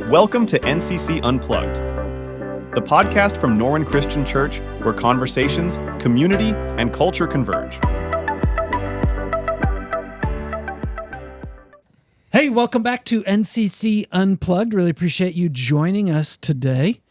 Welcome to NCC Unplugged, the podcast from Norwin Christian Church where conversations, community, and culture converge. Hey, welcome back to NCC Unplugged. Really appreciate you joining us today.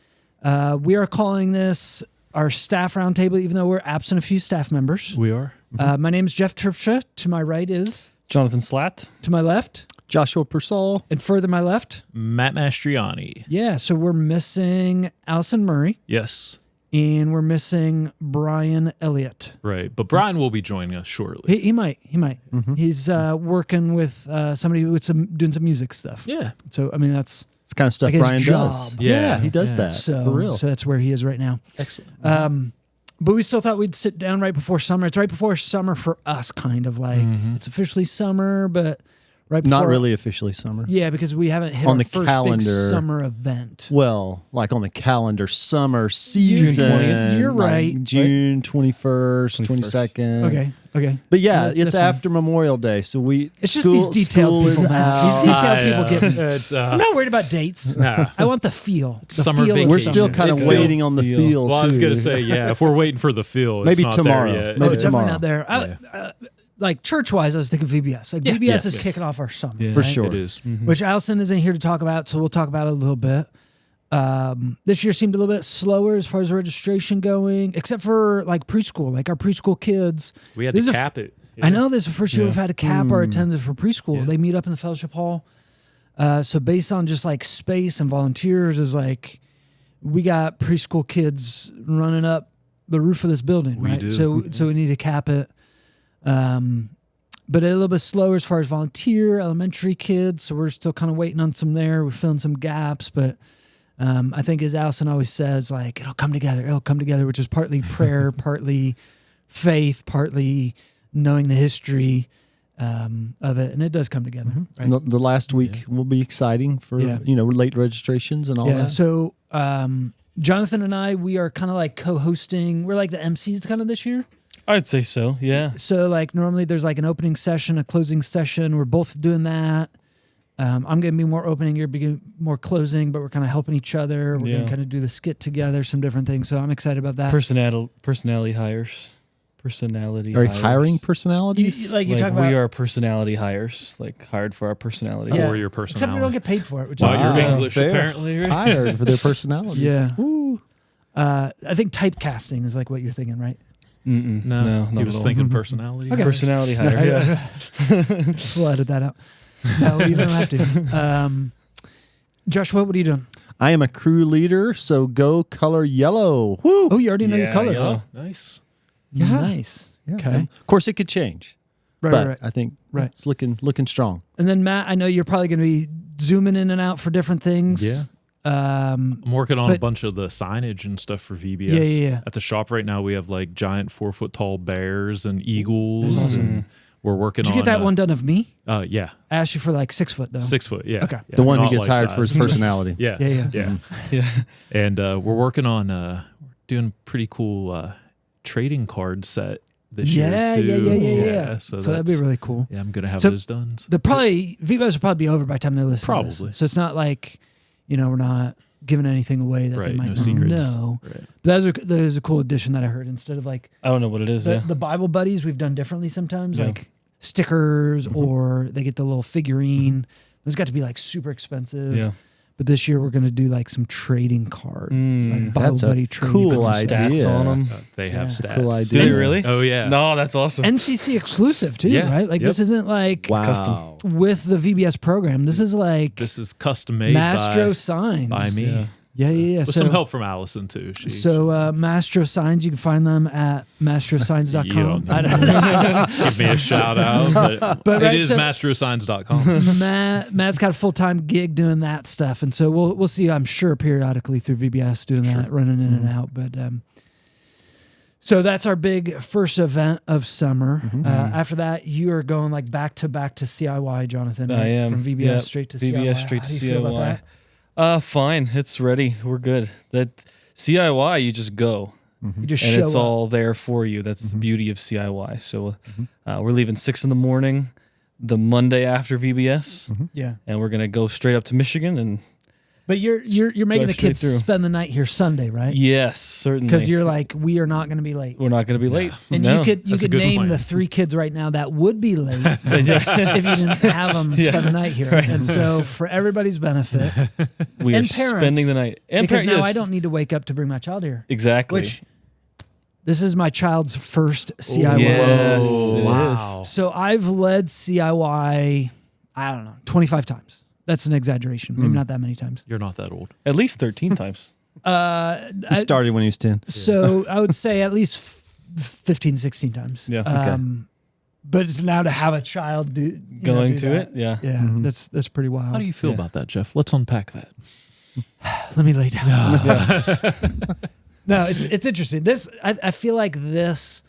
We are calling this our staff roundtable, even though we're absent a few staff members. We are. My name is Jeff Terpstra. To my right is Jonathan Slatt. To my left, Joshua Persall. and further my left. Matt Mastroianni. Yeah, so we're missing Allison Murray, Yes, and we're missing Brian Elliott. right. But Brian will be joining us shortly. He might. He's working with somebody with doing some music stuff. Yeah. So I mean that's It's the kind of stuff like his Brian job. does. Yeah, he does yeah. that. so for real. So that's where he is right now. Excellent. But we still thought we'd sit down right before summer. It's right before summer for us, kind of like it's officially summer, but right before. Not really officially summer. Yeah, because we haven't hit On our the first calendar. big summer event. Well, like on the calendar, summer season. 20th. You're like right. June 21st, 22nd. Okay. But yeah, That's it's fine. after Memorial Day. So It's just these detailed school is people. out. These detailed people get me. It's, I'm not worried about dates. nah. I want the feel. The Summer feel of vacation. We're summer. still kind of It waiting on the feel. field, Well, too. I was gonna say, yeah. If we're waiting for the feel, it's Maybe not tomorrow. There yet. Maybe Oh, it's tomorrow. definitely not there. Like church-wise, I was thinking VBS. Like VBS yes, is yes. kicking off our summer. Yeah. For right? sure. It is. Which Allison isn't here to talk about, so we'll talk about it a little bit. This year seemed a little bit slower as far as registration going, except for like preschool. Like our preschool kids. We had This to is a- cap it. I know this is the first year Yeah. we've had to cap our attendance for preschool. Yeah. They meet up in the fellowship hall. So based on just like space and volunteers, is like we got preschool kids running up the roof of this building, We right? do. So we need to cap it. But a little bit slower as far as volunteer, elementary kids. So we're still kind of waiting on some there. We're filling some gaps, but I think as Allison always says, like it'll come together, which is partly prayer, partly faith, partly knowing the history of it, and it does come together. Right? The last week will be exciting for Yeah. late registrations and all Yeah. that. So Jonathan and I, we are kind of like co-hosting. We're like the MCs kind of this year. I'd say so, yeah. So like normally there's like an opening session, a closing session. We're both doing that. I'm going to be more opening, you're being more closing, but we're kind of helping each other. We're going Yeah. to kind of do the skit together, some different things. So I'm excited about that. Personality hires. Personality Are you hires. hiring personalities? Like you Like talk about, we are personality hires, like hired for our personality. Yeah. Or your except we personality. don't get paid for it, which Well, is you're Wow. English Fair. apparently, right? hired for their personalities. Yeah. Woo. I think typecasting is like what you're thinking, right? Mm-mm. No, not he at was all. thinking personality. Okay. Personality hire. Yeah. We'll edit that out. No, you don't have to. Joshua, what are you doing? I am a crew leader, so go color yellow. Woo. Oh, you already know your Yeah, color. yeah. Nice. Yeah. Nice. Yeah. Okay. Of course, it could change, Right, but right. I think Right. it's looking strong. And then Matt, I know you're probably going to be zooming in and out for different things. Yeah. I'm working on a bunch of the signage and stuff for VBS. Yeah. At the shop right now, we have like giant 4-foot tall bears and eagles, Awesome. and we're working Did you on. get that one done of me? Yeah, I asked you for like 6 foot though. 6 foot. Yeah, Okay. yeah, The one who not gets life hired for his size. personality. Yes, Yeah. yeah. Yeah. And we're working on doing pretty cool trading card set this Yeah. year too. So that'd be really cool. Yeah, I'm gonna have So those done. The VBS will probably be over by the time they're listening. to this. Probably. So it's not like, we're not giving anything away that they Right, might no not secrets. know. Right. But that was a cool addition that I heard. Instead of like I don't know what it is. the Bible buddies, we've done differently sometimes, Yeah. like stickers or they get the little figurine. Those got to be like super expensive. Yeah. But this year we're going to do like some trading card. Like Bible That's a buddy trading cool card. Some idea. stats on them. They have Yeah. stats. Cool idea. Do they really? Oh yeah. No, that's awesome. NCC exclusive too, Yeah. right? Like Yep. this isn't like Wow. custom. with the VBS program. This is like This is custom made Mastro by Signs. me. Yeah. Yeah. With some help from Allison too. So Mastro Signs, you can find them at mastrosigns.com. You don't I don't give me a shout out, but right, it is so- mastrosigns.com. Matt's got a full-time gig doing that stuff, and so we'll see, I'm sure, periodically through VBS doing that, running in and out. But so that's our big first event of summer. After that, you are going like back to CIY, Jonathan. I right? am. From VBS Yep. straight to VBS CIY. straight How to do you feel about CIY. that? Fine. It's ready. We're good. That CIY, you just go. You just And show it's up. all there for you. That's the beauty of CIY. So we're leaving 6 a.m. the Monday after VBS, Yeah. and we're going to go straight up to Michigan and But you're making the straight kids through. spend the night here Sunday, right? Yes, certainly. Because you're like, we are not going to be late. we're not going to be late. And No. you could that's a good name plan. the 3 kids right now that would be late if you didn't have them Yeah. spend the night here. Right. And so for everybody's benefit, We are and parents, spending the night. And because now yes, I don't need to wake up to bring my child here. Exactly. Which this is my child's first CIY. Yes, Whoa. it Wow. So I've led CIY, I don't know, 25 times. That's an exaggeration. Maybe not that many times. You're not that old. At least 13 times. He started when he was 10. So I would say at least 15, 16 times. Yeah. Okay. But it's now to have a child do Going do to that. it, yeah. Yeah, that's pretty wild. How do you feel Yeah. about that, Jeff? Let's unpack that. Let me lay down. No, it's interesting. This I feel like this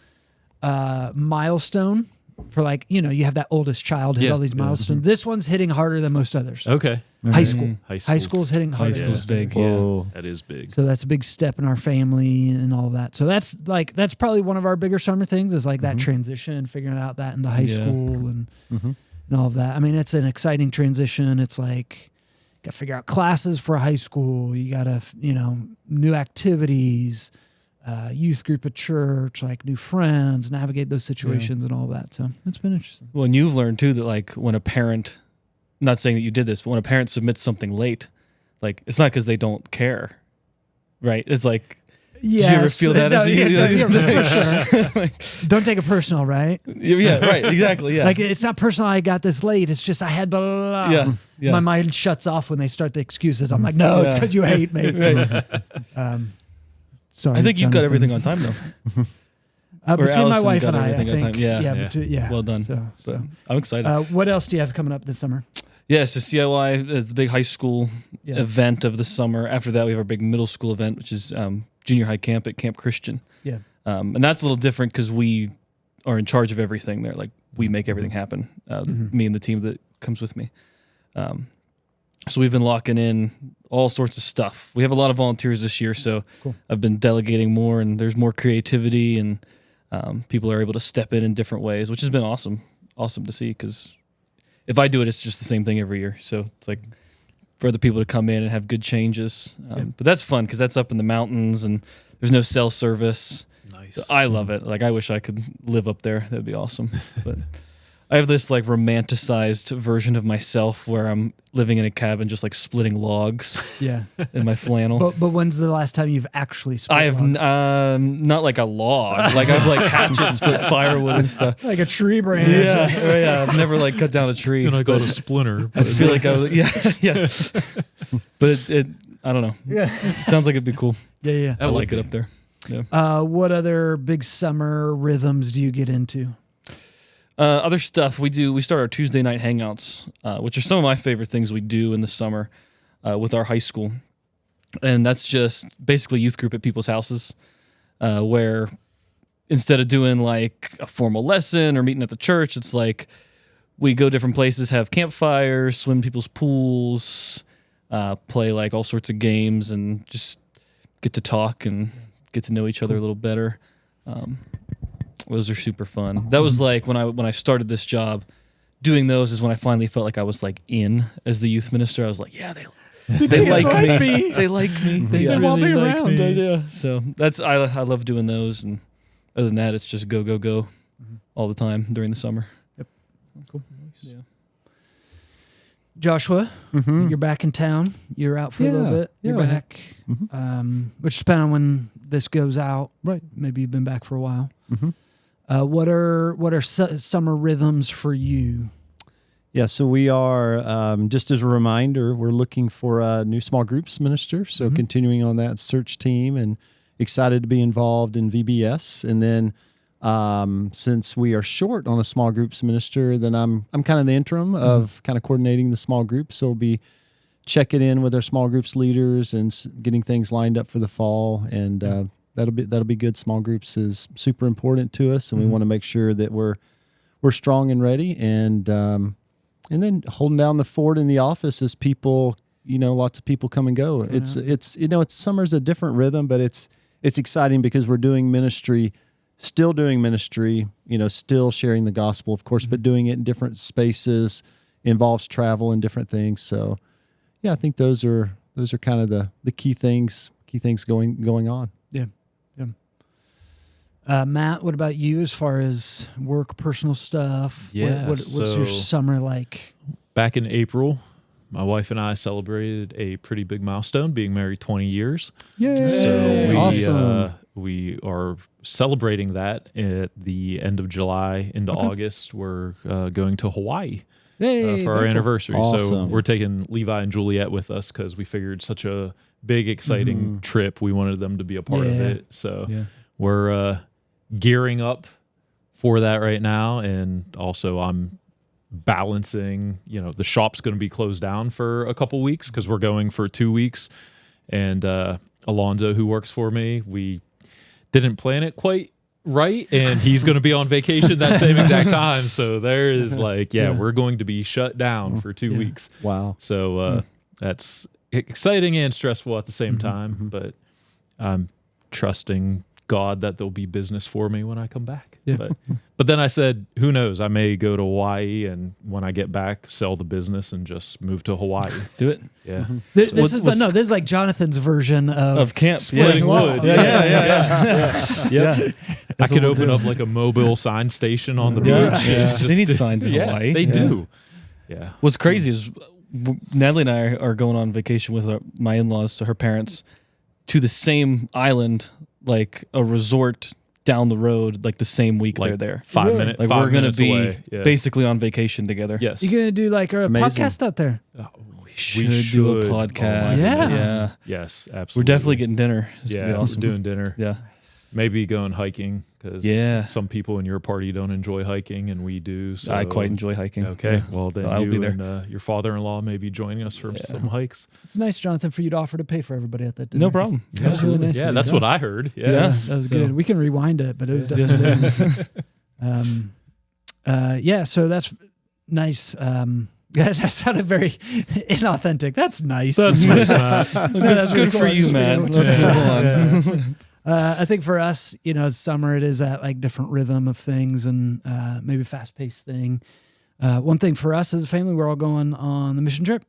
milestone for like, you have that oldest child hit Yeah. all these milestones. This one's hitting harder than most others. Okay. High school. High school. High school's hitting harder. High than school's most big, others. yeah. Whoa. That is big. So that's a big step in our family and all of that. So that's probably one of our bigger summer things is like that transition, figuring out that into high Yeah. school and all of that. I mean, it's an exciting transition. It's like got to figure out classes for high school. You got to, new activities, youth group at church, like new friends, navigate those situations and all that. So it's been interesting. Well, and you've learned too that like when a parent, not saying that you did this, but when a parent submits something late, like it's not because they don't care, right? It's like, did you ever feel that as a for sure. Don't take it personal, right? yeah, right, exactly, yeah. Like it's not personal. I got this late. It's just I had blah, blah, blah. Yeah, yeah. My mind shuts off when they start the excuses. I'm like, no, it's Yeah. because you hate me. Right. Sorry, I think you've got Jonathan. everything on time though. Or Between my Allison wife got and I everything on think. time. Yeah. Yeah. Well done. So, But I'm excited. what else do you have coming up this summer? Yeah, so CIY is the big high school Yeah. event of the summer. After that, we have our big middle school event, which is junior high camp at Camp Christian. Yeah. And that's a little different because we are in charge of everything there. Like we make everything happen. Me and the team that comes with me. So we've been locking in all sorts of stuff. We have a lot of volunteers this year, so Cool. I've been delegating more, and there's more creativity, and people are able to step in different ways, which has been awesome to see. Because if I do it, it's just the same thing every year. So it's like for other people to come in and have good changes. But that's fun because that's up in the mountains, and there's no cell service. Nice. So I love it. Like I wish I could live up there. That'd be awesome. But I have this like romanticized version of myself where I'm living in a cabin, just like splitting logs Yeah. in my flannel. But when's the last time you've actually split I have logs? not like a log. Like I've like hatchet split firewood and stuff. Like a tree branch. Yeah. I've never like cut down a tree. And I got but a splinter. I feel like I would, yeah. But it I don't know. Yeah. It sounds like it'd be cool. Yeah. I like it up there. Yeah. What other big summer rhythms do you get into? Other stuff we start our Tuesday night hangouts, which are some of my favorite things we do in the summer with our high school. And that's just basically youth group at people's houses where instead of doing like a formal lesson or meeting at the church, it's like we go different places, have campfires, swim in people's pools, play like all sorts of games and just get to talk and get to know each other a little better. Those are super fun. That was like when I started this job, doing those is when I finally felt like I was like in as the youth minister. I was like, yeah, they like me. They like me. They want me like around. Yeah. So that's I love doing those. And other than that, it's just go all the time during the summer. Yep. Cool. Yeah. Joshua, you're back in town. You're out for a little bit. You're yeah. back. Which depends on when this goes out. Right. Maybe you've been back for a while. What are summer rhythms for you? Yeah, so we are, just as a reminder, we're looking for a new small groups minister. So continuing on that search team and excited to be involved in VBS. And then since we are short on a small groups minister, then I'm kind of the interim of kind of coordinating the small groups. So we'll be checking in with our small groups leaders and getting things lined up for the fall. And that'll be good. Small groups is super important to us, and we want to make sure that we're strong and ready. And then holding down the fort in the office as people, lots of people come and go. It's summer's a different rhythm, but it's exciting because we're doing ministry, still sharing the gospel, of course, but doing it in different spaces, involves travel and different things. So yeah, I think those are those are kind of the key things going on. Yeah. Matt, what about you as far as work, personal stuff? Yeah, What's your summer like? Back in April, my wife and I celebrated a pretty big milestone, being married 20 years. Yay! So Awesome. we are celebrating that at the end of July into August. We're going to Hawaii Hey, for our anniversary. So Awesome. we're taking Levi and Juliet with us because we figured such a big, exciting trip. We wanted them to be a part of it. So we're gearing up for that right now. And also I'm balancing, the shop's going to be closed down for a couple weeks because we're going for 2 weeks. And Alonzo, who works for me, we didn't plan it quite right, and he's going to be on vacation that same exact time. So there is we're going to be shut down for 2 weeks. Wow. So that's exciting and stressful at the same time, but I'm trusting God that there'll be business for me when I come back. Yeah. But then I said, who knows? I may go to Hawaii, and when I get back, sell the business and just move to Hawaii. Do it. Yeah. This is like Jonathan's version of camp splitting wood. Yep. I could open up like a mobile sign station on the beach. Yeah. Just- They need signs in Hawaii. They do. Yeah. What's crazy is Natalie and I are going on vacation with my in-laws, so her parents, to the same island, like a resort down the road, like the same week they're there. 5 minutes. Like we're we're gonna be away. Yeah. basically on vacation together. Yes. You're gonna do like a Amazing. podcast out there. We should do a podcast. Oh my Yes. goodness. Yeah. Yes, absolutely. We're definitely getting dinner. It's gonna be Yeah, awesome. we're doing dinner. Yeah. Maybe going hiking because some people in your party don't enjoy hiking, and we do. So I quite enjoy hiking. Okay, Yeah. well then So I'll you be there. and your father-in-law may be joining us for some hikes. It's nice, Jonathan, for you to offer to pay for everybody at that dinner. No problem. That was really nice. Yeah, of you. that's what I heard. Yeah. Yeah. That was good. We can rewind it, but it was definitely. So that's nice. That sounded very inauthentic. That's nice. That's nice, Matt. That's really Good for cool. you, man. Let's move on. I think for us, summer, it is that like different rhythm of things and maybe fast-paced thing. One thing for us as a family, we're all going on the mission trip.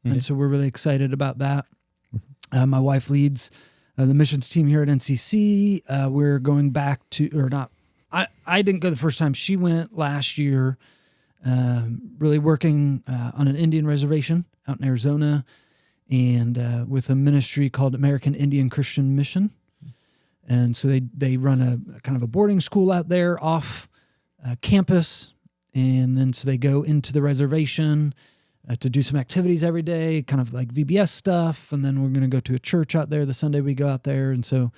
And so we're really excited about that. My wife leads the missions team here at NCC. We're going back to, or not, I didn't go the first time. She went last year, really working on an Indian reservation out in Arizona and with a ministry called American Indian Christian Mission. And so they run a kind of a boarding school out there off campus. And then so they go into the reservation to do some activities every day, kind of like VBS stuff. And then we're going to go to a church out there the Sunday we go out there. And so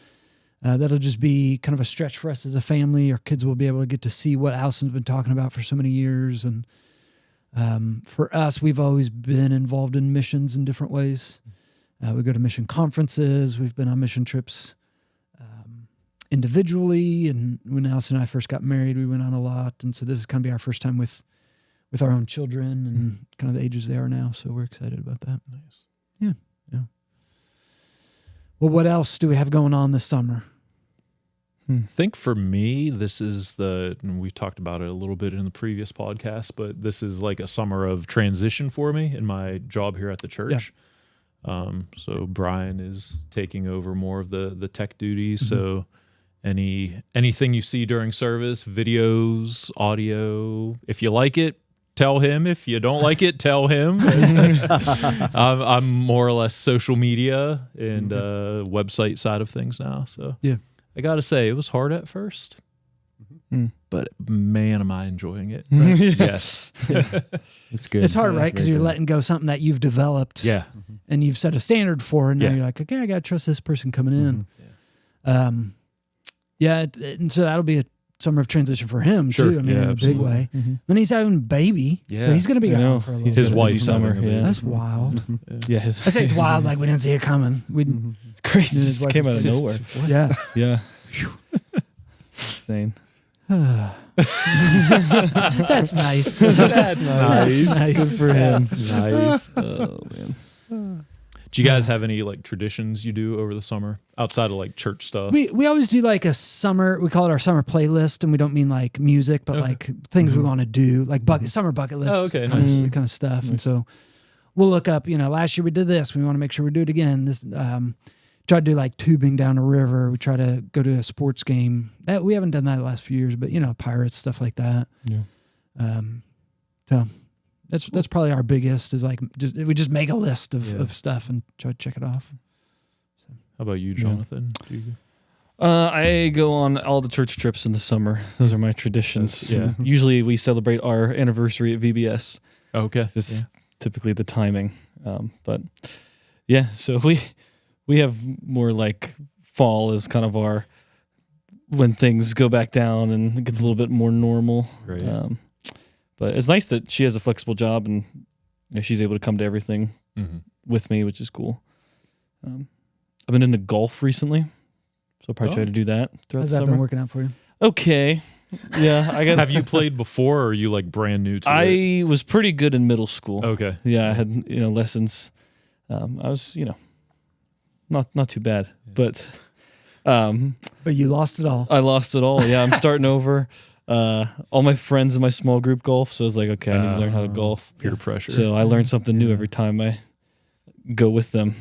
that'll just be kind of a stretch for us as a family. Our kids will be able to get to see what Allison's been talking about for so many years. And for us, we've always been involved in missions in different ways. We go to mission conferences. We've been on mission trips individually. And when Allison and I first got married, we went on a lot. And so this is going to be our first time with our own children and kind of the ages they are now. So we're excited about that. Nice. Yeah. Well, what else do we have going on this summer? I think for me, this is and we talked about it a little bit in the previous podcast, but this is like a summer of transition for me in my job here at the church. So Brian is taking over more of the tech duties. So anything you see during service, videos, audio, if you like it, tell him. If you don't like it, tell him. I'm more or less social media and website side of things now. So I got to say, it was hard at first, but man, am I enjoying it. Yes. It's good. It's hard, That's right? Because very you're good. letting go something that you've developed and you've set a standard for, and now you're like, okay, I got to trust this person coming in. And so that'll be a summer of transition for him too. I mean, in a big way. Then he's having a baby. So he's going to be gone for a little He's bit. his wife's summer. Yeah. That's wild. Yeah. I say it's wild, like we didn't see it coming. It's crazy. It just came out of nowhere. Yeah. Yeah. Insane. That's nice. That's nice. nice. Good for him. Nice. Oh man. Do you guys have any like traditions you do over the summer outside of like church stuff? We always do like a summer, we call it our summer playlist, and we don't mean like music, but like things we want to do, like summer bucket list Oh, okay, kind nice. of stuff. And so we'll look up, last year we did this. We want to make sure we do it again. This try to do like tubing down a river. We try to go to a sports game. We haven't done that the last few years, but Pirates, stuff like that. Yeah. So that's probably our biggest is like we just make a list of stuff and try to check it off. How about you, Jonathan? Do you... I go on all the church trips in the summer. Those are my traditions. Yeah. Usually we celebrate our anniversary at VBS. Okay. It's typically the timing. But yeah, so we have more like fall is kind of our when things go back down and it gets a little bit more normal. Right. But it's nice that she has a flexible job and she's able to come to everything with me, which is cool. I've been into golf recently, so I'll probably try to do that throughout How's the that summer. been working out for you? Okay. Yeah. Have you played before, or are you like brand new to it? I was pretty good in middle school. Okay. Yeah, I had lessons. I was not too bad, but you lost it all. I lost it all. Yeah, I'm starting over. All my friends in my small group golf, so I was like, okay, I need to learn how to golf. Peer pressure. So I learn something new every time I go with them.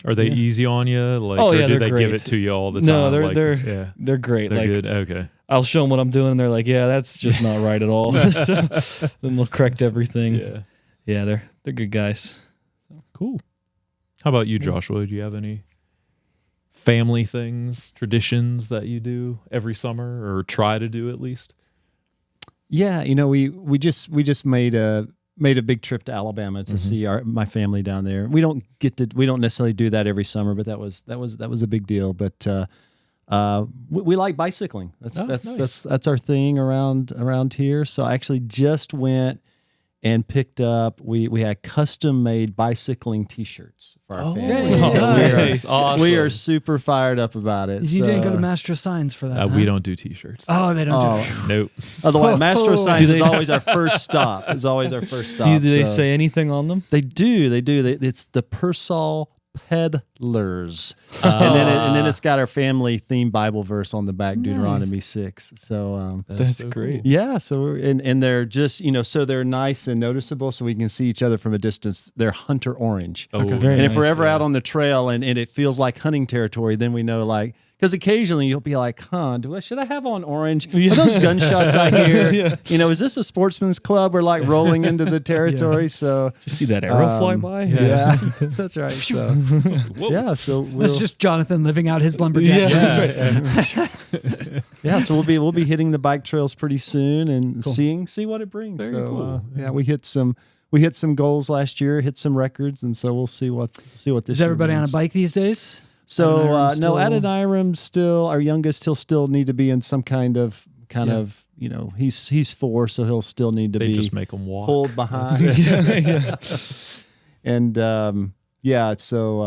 Are they easy on you? Like, Oh, or yeah, do they're they give great. it to you all the time? No, like, they're great. they're like good. Okay. I'll show them what I'm doing, and they're like, yeah, that's just not right at all. So then they'll correct everything. Yeah, they're good guys. Cool. How about you, Joshua? Do you have any family things, traditions that you do every summer or try to do at least? Yeah, we just made a big trip to Alabama to see my family down there. We don't necessarily do that every summer, but that was a big deal. But we like bicycling. That's our thing around here. So I actually just went and picked up. We had custom made bicycling T-shirts for our family. nice. So we are super fired up about it. You didn't go to Mastroianni for that. We don't do T-shirts. Oh, they don't do. Nope. Otherwise, Mastroianni Do is they- always our first stop. Do they say anything on them? They do. It's the Persall Peddlers, and then it's got our family themed Bible verse on the back, Deuteronomy 6. So That's so great. cool. yeah, so and they're just so they're nice and noticeable, so we can see each other from a distance. They're hunter orange, Oh, Very and if we're nice. ever out on the trail and it feels like hunting territory, then we know because occasionally you'll be like, should I have on orange? Are those gunshots I hear? Is this a sportsman's club? We're like rolling into the territory. So Did you see that arrow fly by? yeah, that's right. So yeah, so That's just Jonathan living out his lumberjack. yeah, so we'll be hitting the bike trails pretty soon and see what it brings. Very so, cool. Yeah, we hit some goals last year, hit some records, and so we'll see what this Is year everybody on a brings. bike these days? So no, Adoniram Adoniram still our youngest. He'll still need to be in some kind of he's 4, so he'll still need to They be just make them walk. pulled behind. And so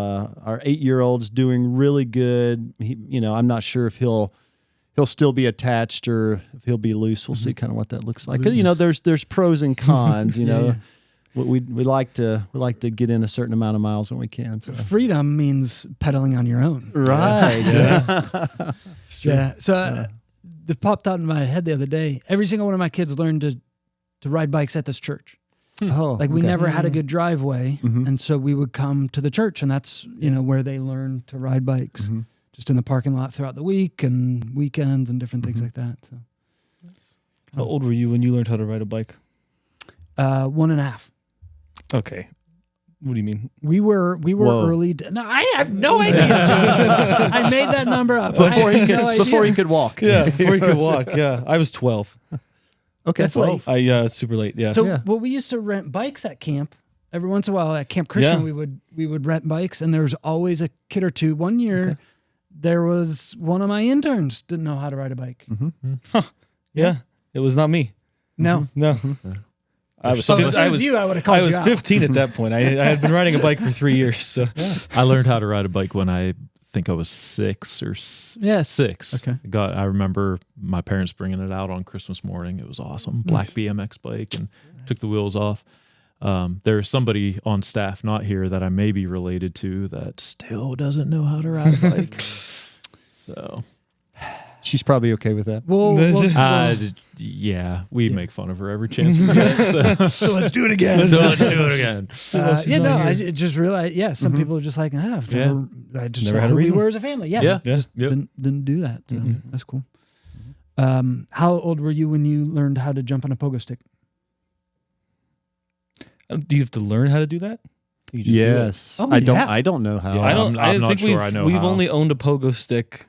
our 8-year-old's doing really good. I'm not sure if he'll still be attached or if he'll be loose. We'll see kind of what that looks like. 'Cause, there's pros and cons. We like to get in a certain amount of miles when we can. So. Freedom means pedaling on your own. Right. Yeah. So that popped out in my head the other day. Every single one of my kids learned to ride bikes at this church. Oh, Like we okay. never had a good driveway, and so we would come to the church, and that's where they learned to ride bikes, just in the parking lot throughout the week and weekends and different things like that. So, How old were you when you learned how to ride a bike? 1.5. Okay. What do you mean? We were Whoa. early. No, I have no idea. Joey. I made that number up. I have no idea. Before he could walk. Yeah, before you could walk. Yeah, I was 12. Okay. That's late. It's super late. Yeah. So, we used to rent bikes at camp. Every once in a while at Camp Christian, Yeah. we would rent bikes, and there was always a kid or two. One year, there was one of my interns didn't know how to ride a bike. yeah, it was not me. No, No. I was, so if I it was you, I would have called I you was out. 15 at that point. I had been riding a bike for 3 years. So I learned how to ride a bike when I think I was 6. Okay. I remember my parents bringing it out on Christmas morning. It was awesome. Black BMX bike, and took the wheels off. There's somebody on staff not here that I may be related to that still doesn't know how to ride a bike. So She's probably okay with that. Yeah, we make fun of her every chance we get. So let's do it again. So let's do it again. I just realized, some people are just like, I just Never had a who we reason. were as a family. Yeah. Yeah. Just didn't do that. So that's cool. How old were you when you learned how to jump on a pogo stick? Do you have to learn how to do that? You just do it? Yes. Oh, I don't know how. Yeah. I'm not sure I know we've how. only owned a pogo stick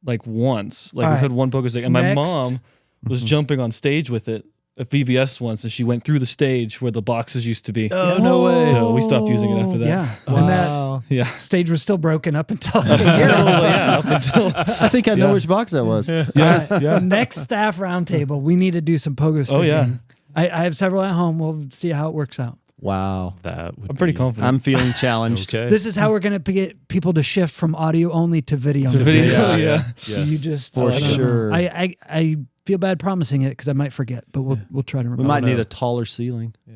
like once. Like All we've right. had one pogo stick, and my Next. mom was jumping on stage with it at VBS once, and she went through the stage where the boxes used to be. Oh, no way. So we stopped using it after that. Yeah. And that Wow. Yeah. stage was still broken up until Up until I think I know which box that was. Yes. Next staff roundtable, we need to do some pogo sticking. yeah. I have several at home. We'll see how it works out. Wow. That would I'm pretty be- confident. I'm feeling challenged. Okay. This is how we're going to get people to shift from audio only to video. To video, Yeah. yeah. You just For I don't know. sure. I feel bad promising it because I might forget, but we'll try to remember. We might need know. a taller ceiling. Yeah.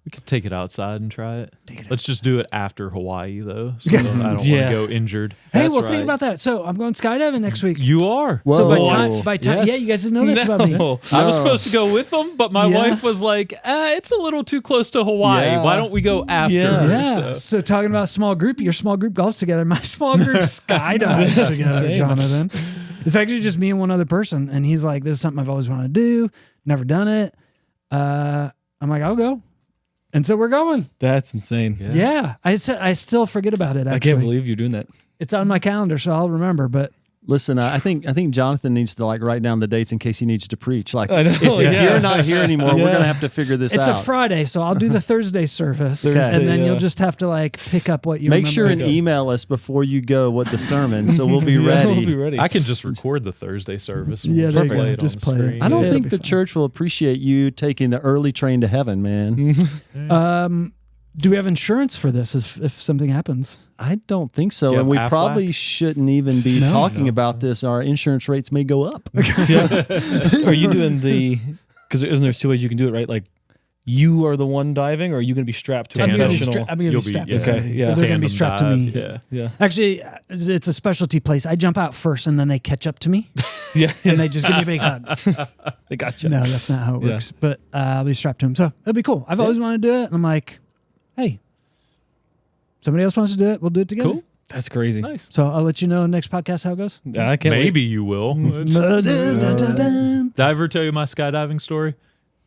We could take it outside and try it. Let's just do it after Hawaii, though. So I don't want to Yeah. go injured. Hey, That's well, think right. about that. So I'm going skydiving next week. You are. So Whoa. by time, Yes. yeah, you guys didn't know this about me. No. I was supposed to go with them, but my Yeah. wife was like, it's a little too close to Hawaii. Yeah. Why don't we go after? Yeah. Yeah. So talking about small group, your small group golfs together. My small group skydives That's together, insane. Jonathan. It's actually just me and one other person, and he's like, "This is something I've always wanted to do. Never done it." I'm like, "I'll go," and so we're going. That's insane. Yeah, I still forget about it. I Actually, can't believe you're doing that. it's on my calendar, so I'll remember. But Listen, I think Jonathan needs to write down the dates in case he needs to preach. Like, I know, if yeah. you're not here anymore, we're gonna have to figure this it's out. a Friday, so I'll do the Thursday service, Thursday, and then yeah. you'll just have to pick up what you Make remember. sure and email us before you go what the sermon, so we'll be ready. We'll be ready. I can just record the Thursday service. And Yeah, we'll there just you play go. it Just on play the it. screen. I don't Yeah, think it'll the be church will appreciate you taking the early train to heaven, man. Do we have insurance for this if something happens? I don't think so, You and have we Aflac? probably shouldn't even be talking about this. Our insurance rates may go up. Are you doing because isn't there 2 ways you can do it, right? Like you are the one diving, or are you going to be strapped to a I'm gonna be professional? I'm gonna be You'll be- strapped. yeah. to Okay, somebody. yeah. They're going to be Tandem strapped to me. dive, Yeah. Yeah. Actually, it's a specialty place. I jump out first, and then they catch up to me, Yeah. and they just give me a big hug. They got you. No, that's not how it Yeah. works. But I'll be strapped to him, so it'll be cool. I've always wanted to do it, and I'm like, hey, somebody else wants to do it, we'll do it together. Cool. That's crazy. Nice. So I'll let you know next podcast how it goes. Yeah, I can't Maybe you will. Dun, dun, dun, dun. Did I ever tell you my skydiving story?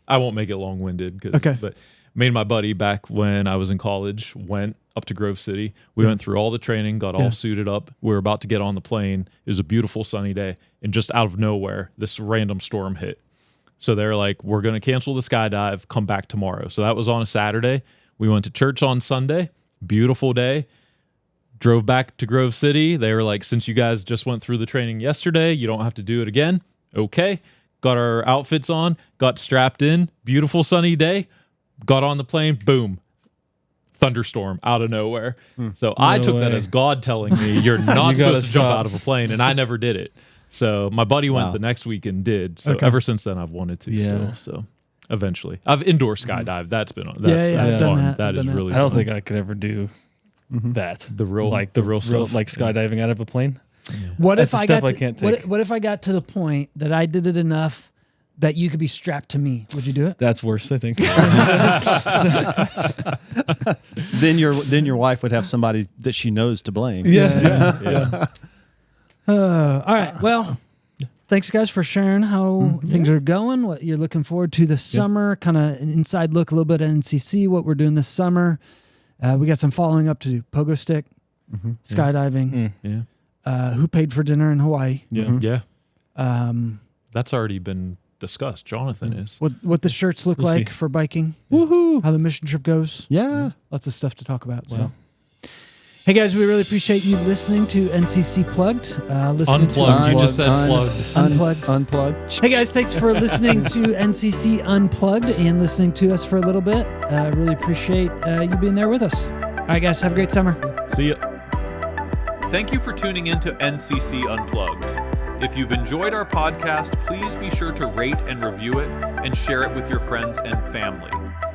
I won't make it long-winded. Okay. But me and my buddy back when I was in college went up to Grove City. We went through all the training, got all suited up. We were about to get on the plane. It was a beautiful sunny day. And just out of nowhere, this random storm hit. So they're like, we're going to cancel the skydive, come back tomorrow. So that was on a Saturday. We went to church on Sunday. Beautiful day. Drove back to Grove City. They were like, since you guys just went through the training yesterday, you don't have to do it again. Okay. Got our outfits on, got strapped in. Beautiful sunny day. Got on the plane. Boom. Thunderstorm out of nowhere. So I took that way. as God telling me you're not You supposed gotta to jump stop. out of a plane. And I never did it. So my buddy went Wow. the next week and did. So Okay. ever since then, I've wanted to Yeah. still. So eventually. I've indoor skydived. That's been that's, yeah, that's I've done fun. that. That I've is done that. really I don't fun. think I could ever do that. The real stuff. like skydiving out of a plane. What That's if a I step got I to, can't what, take. what if I got to the point that I did it enough that you could be strapped to me? Would you do it? That's worse, I think. Then your wife would have somebody that she knows to blame. Yes. All right. Well, thanks guys for sharing how things are going, what you're looking forward to this summer, kind of an inside look a little bit at NCC, what we're doing this summer. We got some following up to do. Pogo stick, skydiving. Yeah. Who paid for dinner in Hawaii? Yeah. Yeah. That's already been discussed. Jonathan is. What the shirts look We'll like see. for biking. Woohoo! How the mission trip goes. Yeah. Lots of stuff to talk about. So. Wow. Hey guys, we really appreciate you listening to NCC Plugged. Listening Unplugged. To You just said plugged. Unplugged. Unplugged. Hey guys, thanks for listening to NCC Unplugged and listening to us for a little bit. Really appreciate you being there with us. All right, guys, have a great summer. See ya. Thank you for tuning in to NCC Unplugged. If you've enjoyed our podcast, please be sure to rate and review it and share it with your friends and family.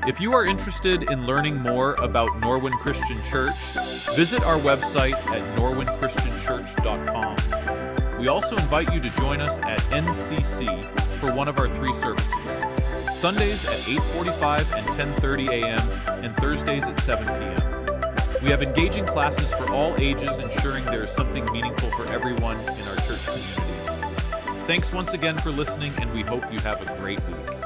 If you are interested in learning more about Norwin Christian Church, visit our website at norwinchristianchurch.com. We also invite you to join us at NCC for one of our 3 services. Sundays at 8:45 and 10:30 a.m. and Thursdays at 7 p.m. We have engaging classes for all ages, ensuring there is something meaningful for everyone in our church community. Thanks once again for listening, and we hope you have a great week.